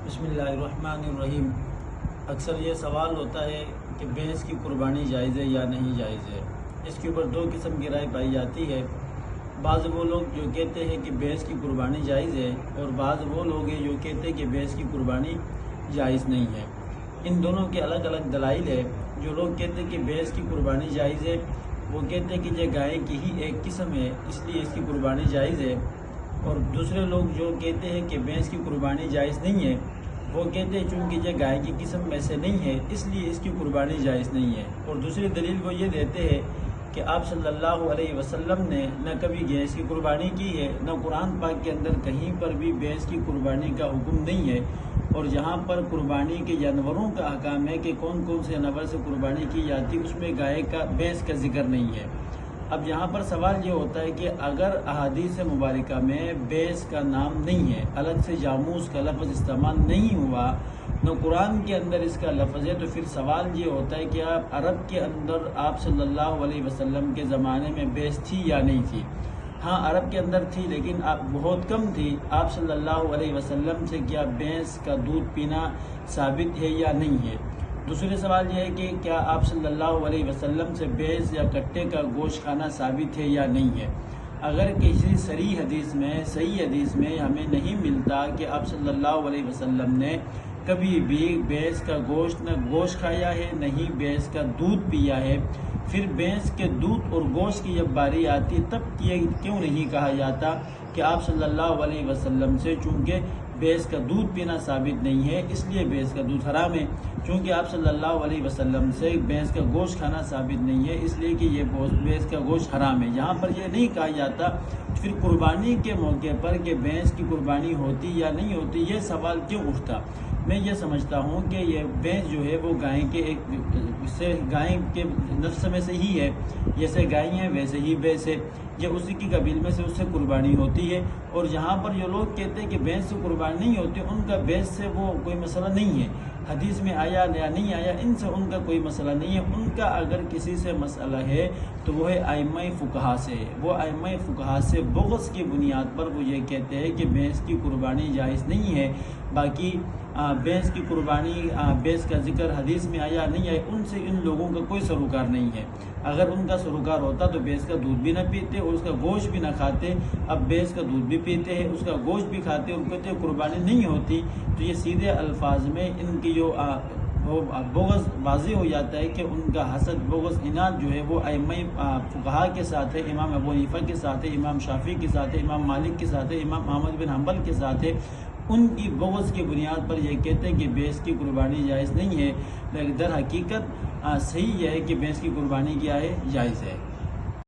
بسم اللہ الرحمن الرحیم۔ اکثر یہ سوال ہوتا ہے کہ بھینس کی قربانی جائز ہے یا نہیں جائز ہے۔ اس کے اوپر دو قسم کی رائے پائی جاتی ہے۔ بعض وہ لوگ جو کہتے ہیں کہ بھینس کی قربانی جائز ہے، اور بعض وہ لوگ ہیں جو کہتے ہیں کہ بھینس کی قربانی جائز نہیں ہے۔ ان دونوں کے الگ الگ دلائل ہے۔ جو لوگ کہتے ہیں کہ بھینس کی قربانی جائز ہے، وہ کہتے ہیں کہ یہ گائے کی ہی ایک قسم ہے، اس لیے اس کی قربانی جائز ہے۔ اور دوسرے لوگ جو کہتے ہیں کہ بھینس کی قربانی جائز نہیں ہے، وہ کہتے ہیں چونکہ یہ گائے کی قسم میں سے نہیں ہے، اس لیے اس کی قربانی جائز نہیں ہے۔ اور دوسری دلیل وہ یہ دیتے ہیں کہ آپ صلی اللہ علیہ وسلم نے نہ کبھی بھینس کی قربانی کی ہے، نہ قرآن پاک کے اندر کہیں پر بھی بھینس کی قربانی کا حکم نہیں ہے۔ اور جہاں پر قربانی کے جانوروں کا احکام ہے کہ کون کون سے جانور سے قربانی کی جاتی، اس میں بھینس کا ذکر نہیں ہے۔ اب یہاں پر سوال یہ ہوتا ہے کہ اگر احادیث مبارکہ میں بھینس کا نام نہیں ہے، الگ سے جاموس کا لفظ استعمال نہیں ہوا، نہ قرآن کے اندر اس کا لفظ ہے، تو پھر سوال یہ ہوتا ہے کہ عرب کے اندر آپ صلی اللہ علیہ وسلم کے زمانے میں بھینس تھی یا نہیں تھی؟ ہاں، عرب کے اندر تھی، لیکن بہت کم تھی۔ آپ صلی اللہ علیہ وسلم سے کیا بھینس کا دودھ پینا ثابت ہے یا نہیں ہے؟ دوسرے سوال یہ ہے کہ کیا آپ صلی اللہ علیہ وسلم سے بھینس یا کٹے کا گوشت کھانا ثابت ہے یا نہیں ہے؟ اگر کسی صحیح حدیث میں ہمیں نہیں ملتا کہ آپ صلی اللہ علیہ وسلم نے کبھی بھی بھینس کا گوشت کھایا ہے، نہیں بھینس کا دودھ پیا ہے، پھر بھینس کے دودھ اور گوشت کی جب باری آتی تب یہ کیوں نہیں کہا جاتا کہ آپ صلی اللہ علیہ وسلم سے چونکہ بھینس کا دودھ پینا ثابت نہیں ہے، اس لیے بھینس کا دودھ حرام ہے؟ چونکہ آپ صلی اللہ علیہ وسلم سے بھینس کا گوشت کھانا ثابت نہیں ہے، اس لیے کہ یہ بھینس کا گوشت حرام ہے۔ یہاں پر یہ نہیں کہا جاتا پھر قربانی کے موقع پر کہ بھینس کی قربانی ہوتی یا نہیں ہوتی، یہ سوال کیوں اٹھتا؟ میں یہ سمجھتا ہوں کہ یہ بھینس جو ہے وہ گائے کے نفس میں سے ہی ہے، جیسے گائے ہیں ویسے ہی بھینس ہے، یہ اسی کی قبیل میں سے اس سے قربانی ہوتی ہے۔ اور جہاں پر جو لوگ کہتے ہیں کہ بھینس سے قربانی نہیں ہوتی، ان کا بھینس سے وہ کوئی مسئلہ نہیں ہے، حدیث میں آیا یا نہیں آیا ان سے ان کا کوئی مسئلہ نہیں ہے۔ ان کا اگر کسی سے مسئلہ ہے تو وہ ہے ائمہ فقہا سے، وہ ائمہ فقہا سے بغض کی بنیاد پر وہ یہ کہتے ہیں کہ بھینس کی قربانی جائز نہیں ہے۔ باقی بھینس کی قربانی، بھینس کا ذکر حدیث میں آیا نہیں آیا، ان سے ان لوگوں کا کوئی سروکار نہیں ہے۔ اگر ان کا سروکار ہوتا تو بھینس کا دودھ بھی نہ پیتے اور اس کا گوشت بھی نہ کھاتے۔ اب بھینس کا دودھ بھی پیتے ہیں، اس کا گوشت بھی کھاتے اور کہتے ہیں قربانی نہیں ہوتی، تو یہ سیدھے الفاظ میں ان کی جو بغض واضح ہو جاتا ہے کہ ان کا حسد، بغض، عناد جو ہے وہ ائمہ فقہا کے ساتھ ہے، امام ابو حنیفہ کے ساتھ ہے، امام شافعی کے ساتھ ہے، امام مالک کے ساتھ ہے، امام احمد بن حنبل کے ساتھ ہے۔ ان کی بغض کی بنیاد پر یہ کہتے ہیں کہ بھینس کی قربانی جائز نہیں ہے، لیکن در حقیقت صحیح یہ ہے کہ بھینس کی قربانی کیا ہے؟ جائز ہے۔